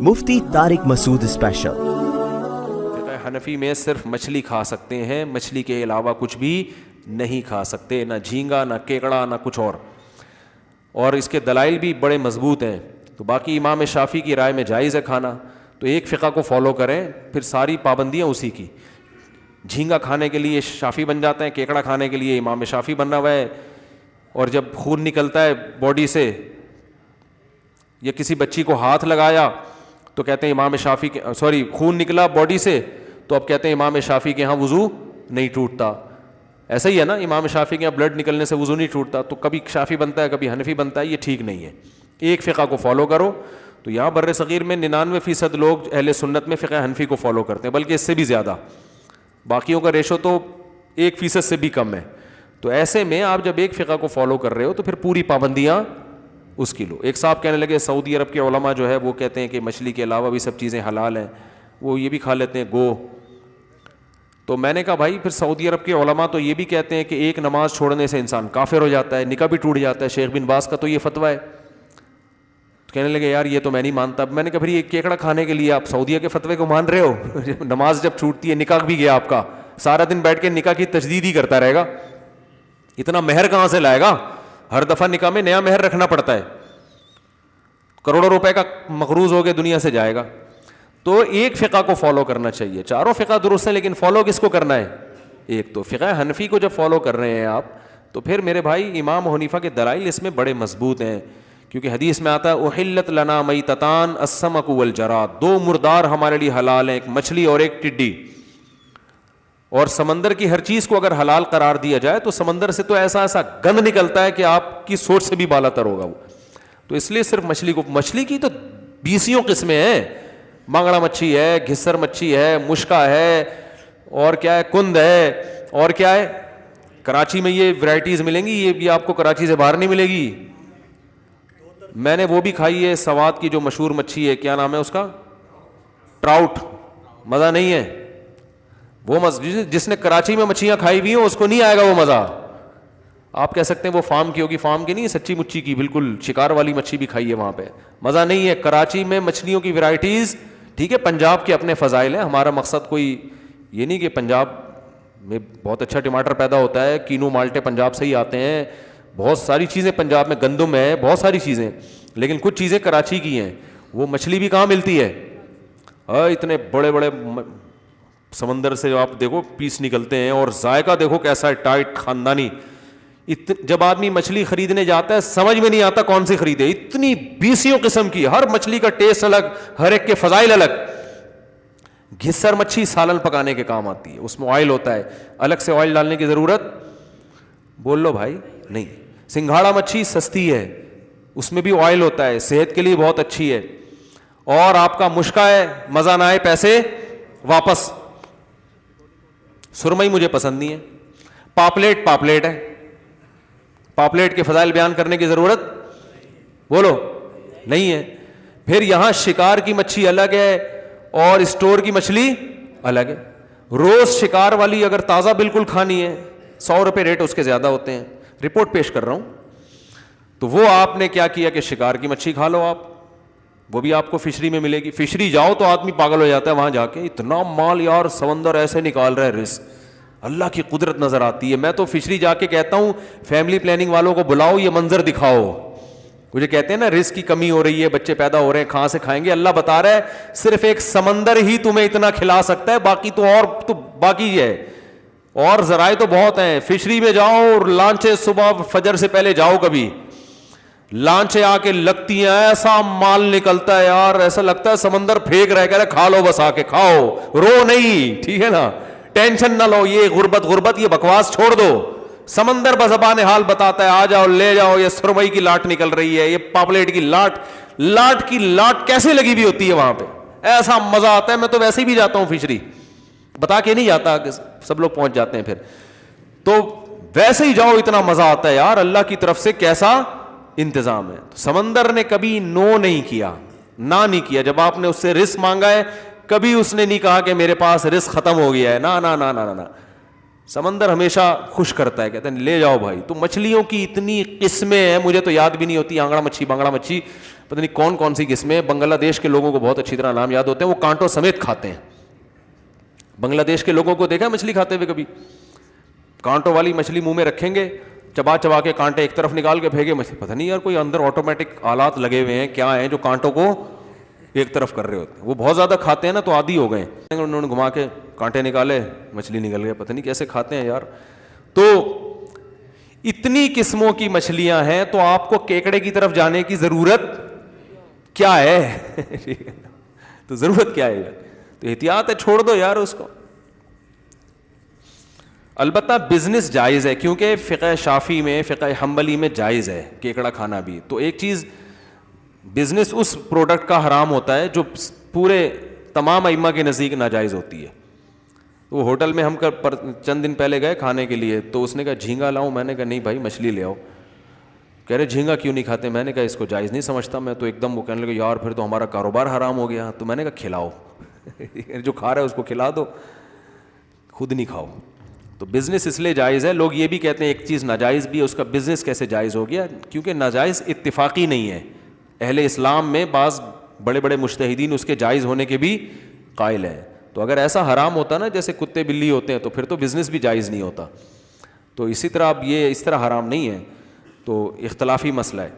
مفتی طارق مسعود special. فقہ حنفی میں صرف مچھلی کھا سکتے ہیں، مچھلی کے علاوہ کچھ بھی نہیں کھا سکتے، نہ جھینگا، نہ کیکڑا، نہ کچھ اور اس کے دلائل بھی بڑے مضبوط ہیں۔ تو باقی امام شافعی کی رائے میں جائز ہے کھانا، تو ایک فقہ کو فالو کریں، پھر ساری پابندیاں اسی کی۔ جھینگا کھانے کے لیے شافعی بن جاتے ہیں، کیکڑا کھانے کے لیے امام شافعی بنا ہوا ہے، اور جب خون نکلتا ہے باڈی سے یا کسی بچی کو ہاتھ لگایا تو کہتے ہیں امام شافعی کے خون نکلا باڈی سے تو اب کہتے ہیں امام شافعی کے ہاں وضو نہیں ٹوٹتا۔ ایسا ہی ہے نا، امام شافعی کے یہاں بلڈ نکلنے سے وضو نہیں ٹوٹتا، تو کبھی شافعی بنتا ہے کبھی حنفی بنتا ہے، یہ ٹھیک نہیں ہے۔ ایک فقہ کو فالو کرو۔ تو یہاں بر صغیر میں 99% لوگ اہل سنت میں فقہ حنفی کو فالو کرتے ہیں، بلکہ اس سے بھی زیادہ، باقیوں کا ریشو تو 1% سے بھی کم ہے۔ تو ایسے میں آپ جب ایک فقہ کو فالو کر رہے ہو تو پھر پوری پابندیاں اس کی لو۔ ایک صاحب کہنے لگے سعودی عرب کے علماء جو ہے وہ کہتے ہیں کہ مچھلی کے علاوہ بھی سب چیزیں حلال ہیں، وہ یہ بھی کھا لیتے ہیں گو۔ تو میں نے کہا بھائی پھر سعودی عرب کے علماء تو یہ بھی کہتے ہیں کہ ایک نماز چھوڑنے سے انسان کافر ہو جاتا ہے، نکاح بھی ٹوٹ جاتا ہے، شیخ بن باز کا تو یہ فتویٰ ہے۔ تو کہنے لگے یار یہ تو میں نہیں مانتا۔ اب میں نے کہا پھر یہ کیکڑا کھانے کے لیے آپ سعودیہ کے فتوے کو مان رہے ہو؟ نماز جب چھوٹتی ہے، نکاح بھی گیا آپ کا، سارا دن بیٹھ کے نکاح کی تجدید ہی کرتا رہے گا، اتنا مہر کہاں سے لائے گا؟ ہر دفعہ نکاح میں نیا مہر رکھنا پڑتا ہے، کروڑوں روپے کا مقروض ہو کے دنیا سے جائے گا۔ تو ایک فقہ کو فالو کرنا چاہیے، چاروں فقہ درست ہیں لیکن فالو کس کو کرنا ہے؟ ایک۔ تو فقہ حنفی کو جب فالو کر رہے ہیں آپ تو پھر میرے بھائی امام حنیفہ کے دلائل اس میں بڑے مضبوط ہیں، کیونکہ حدیث میں آتا ہے احلت لنا میتتان السمک والجراد، دو مردار ہمارے لیے حلال ہیں، ایک مچھلی اور ایک ٹڈی۔ اور سمندر کی ہر چیز کو اگر حلال قرار دیا جائے تو سمندر سے تو ایسا ایسا گند نکلتا ہے کہ آپ کی سوچ سے بھی بالا تر ہوگا وہ۔ تو اس لیے صرف مچھلی کی تو 20 قسمیں ہیں، مانگڑا مچھی ہے، گھسر مچھی ہے، مشکا ہے، اور کیا ہے، کند ہے، اور کیا ہے۔ کراچی میں یہ ورائٹیز ملیں گی، یہ بھی آپ کو کراچی سے باہر نہیں ملے گی۔ میں نے وہ بھی کھائی ہے، سوات کی جو مشہور مچھی ہے، کیا نام ہے اس کا، ٹراؤٹ، مزہ نہیں ہے وہ جس نے کراچی میں مچھیاں کھائی ہوئی ہیں اس کو نہیں آئے گا وہ مزہ۔ آپ کہہ سکتے ہیں وہ فارم کی ہوگی، فارم کی نہیں، سچی مچھی کی، بالکل شکار والی مچھی بھی کھائی ہے وہاں پہ، مزہ نہیں ہے۔ کراچی میں مچھلیوں کی ورائٹیز، ٹھیک ہے، پنجاب کے اپنے فضائل ہیں، ہمارا مقصد کوئی یہ نہیں کہ پنجاب میں بہت اچھا ٹماٹر پیدا ہوتا ہے، کینو مالٹے پنجاب سے ہی آتے ہیں، بہت ساری چیزیں پنجاب میں، گندم ہے، بہت ساری چیزیں، لیکن کچھ چیزیں کراچی کی ہیں۔ وہ مچھلی بھی کہاں ملتی ہے؟ اتنے بڑے بڑے سمندر سے آپ دیکھو پیس نکلتے ہیں، اور ذائقہ دیکھو کیسا ہے، ٹائٹ خاندانی۔ جب آدمی مچھلی خریدنے جاتا ہے سمجھ میں نہیں آتا کون سی خریدے، اتنی 20 قسم کی، ہر مچھلی کا ٹیسٹ الگ، ہر ایک کے فضائل الگ۔ گھسر مچھی سالن پکانے کے کام آتی ہے، اس میں آئل ہوتا ہے، الگ سے آئل ڈالنے کی ضرورت بول لو بھائی نہیں۔ سنگھاڑا مچھی سستی ہے، اس میں بھی آئل ہوتا ہے، صحت کے لیے بہت اچھی ہے۔ اور آپ کا مشکا ہے، مزہ نہ آئے پیسے واپس۔ سرمئی مجھے پسند نہیں ہے۔ پاپلیٹ ہے، پاپلیٹ کے فضائل بیان کرنے کی ضرورت بولو نہیں ہے۔ پھر یہاں شکار کی مچھی الگ ہے اور اسٹور کی مچھلی الگ ہے۔ روز شکار والی اگر تازہ بالکل کھانی ہے 100 روپے ریٹ اس کے زیادہ ہوتے ہیں، رپورٹ پیش کر رہا ہوں۔ تو وہ آپ نے کیا کیا کہ شکار کی مچھی کھا لو آپ، وہ بھی آپ کو فشری میں ملے گی۔ فشری جاؤ تو آدمی پاگل ہو جاتا ہے وہاں جا کے، اتنا مال یار، سمندر ایسے نکال رہا ہے، رزق اللہ کی قدرت نظر آتی ہے۔ میں تو فشری جا کے کہتا ہوں فیملی پلاننگ والوں کو بلاؤ، یہ منظر دکھاؤ۔ مجھے کہتے ہیں نا رزق کی کمی ہو رہی ہے، بچے پیدا ہو رہے ہیں، کہاں سے کھائیں گے؟ اللہ بتا رہا ہے صرف ایک سمندر ہی تمہیں اتنا کھلا سکتا ہے، باقی تو باقی ہے، اور ذرائع تو بہت ہیں۔ فشری میں جاؤ اور لانچیں صبح فجر سے پہلے جاؤ، کبھی لانچیں آ کے لگتی ہیں، ایسا مال نکلتا ہے یار، ایسا لگتا ہے سمندر پھینک رہا ہے، کہہ رہے کھا لو بس، آ کے کھاؤ، رو نہیں، ٹھیک ہے نا، ٹینشن نہ لو، یہ غربت یہ بکواس چھوڑ دو۔ سمندر بزبان حال بتاتا ہے، آ جاؤ لے جاؤ، یہ سرمئی کی لاٹ نکل رہی ہے، یہ پاپلیٹ کی لاٹ کی لاٹ کیسے لگی ہوئی ہوتی ہے وہاں پہ، ایسا مزہ آتا ہے۔ میں تو ویسے ہی بھی جاتا ہوں فشری، بتا کے نہیں جاتا کہ سب لوگ پہنچ جاتے ہیں، پھر تو ویسے ہی جاؤ، اتنا مزہ آتا ہے یار، اللہ کی طرف سے کیسا انتظام ہے۔ سمندر نے کبھی نو نہیں کیا، نہ نہیں کیا، جب آپ نے اس سے رزق مانگا ہے کبھی اس نے نہیں کہا کہ میرے پاس رزق ختم ہو گیا ہے، نہ نہ نہ نہ نہ۔ سمندر ہمیشہ خوش کرتا ہے, کہتے ہیں لے جاؤ بھائی. تو مچھلیوں کی اتنی قسمیں ہیں, مجھے تو یاد بھی نہیں ہوتی. آنگڑا مچھی, بانگڑا مچھی, پتہ نہیں کون کون سی قسمیں. بنگلہ دیش کے لوگوں کو بہت اچھی طرح نام یاد ہوتے ہیں, وہ کانٹوں سمیت کھاتے ہیں. بنگلہ دیش کے لوگوں کو دیکھا مچھلی کھاتے ہوئے کبھی؟ کانٹوں والی مچھلی منہ میں رکھیں گے, چبا چبا کے کانٹے ایک طرف نکال کے پھینکے مچھلی. پتہ نہیں یار کوئی اندر آٹومیٹک آلات لگے ہوئے ہیں کیا ہیں جو کانٹوں کو ایک طرف کر رہے ہوتے ہیں. وہ بہت زیادہ کھاتے ہیں نا تو عادی ہو گئے. انہوں نے گھما کے کانٹے نکالے, مچھلی نکل گئے. پتہ نہیں کیسے کھاتے ہیں یار. تو اتنی قسموں کی مچھلیاں ہیں, تو آپ کو کیکڑے کی طرف جانے کی ضرورت کیا ہے؟ تو ضرورت کیا ہے؟ تو احتیاط ہے, چھوڑ دو یار اس کو. البتہ بزنس جائز ہے, کیونکہ فقہ شافعی میں, فقہ حنبلی میں جائز ہے کیکڑا کھانا بھی. تو ایک چیز بزنس اس پروڈکٹ کا حرام ہوتا ہے جو پورے تمام ائمہ کے نزدیک ناجائز ہوتی ہے. وہ ہوٹل میں ہم چند دن پہلے گئے کھانے کے لیے, تو اس نے کہا جھینگا لاؤں, میں نے کہا نہیں بھائی مچھلی لے آؤ. کہہ رہے جھینگا کیوں نہیں کھاتے؟ میں نے کہا اس کو جائز نہیں سمجھتا میں. تو ایک دم وہ کہنے لگے یار پھر تو ہمارا کاروبار حرام ہو گیا. تو میں نے کہا کھلاؤ, جو کھا رہا ہے اس کو کھلا دو, خود نہیں کھاؤ. تو بزنس اس لیے جائز ہے. لوگ یہ بھی کہتے ہیں ایک چیز ناجائز بھی ہے, اس کا بزنس کیسے جائز ہو گیا؟ کیونکہ ناجائز اتفاقی نہیں ہے. اہل اسلام میں بعض بڑے بڑے مجتہدین اس کے جائز ہونے کے بھی قائل ہیں. تو اگر ایسا حرام ہوتا نا جیسے کتے بلی ہوتے ہیں, تو پھر تو بزنس بھی جائز نہیں ہوتا. تو اسی طرح اب یہ اس طرح حرام نہیں ہے, تو اختلافی مسئلہ ہے.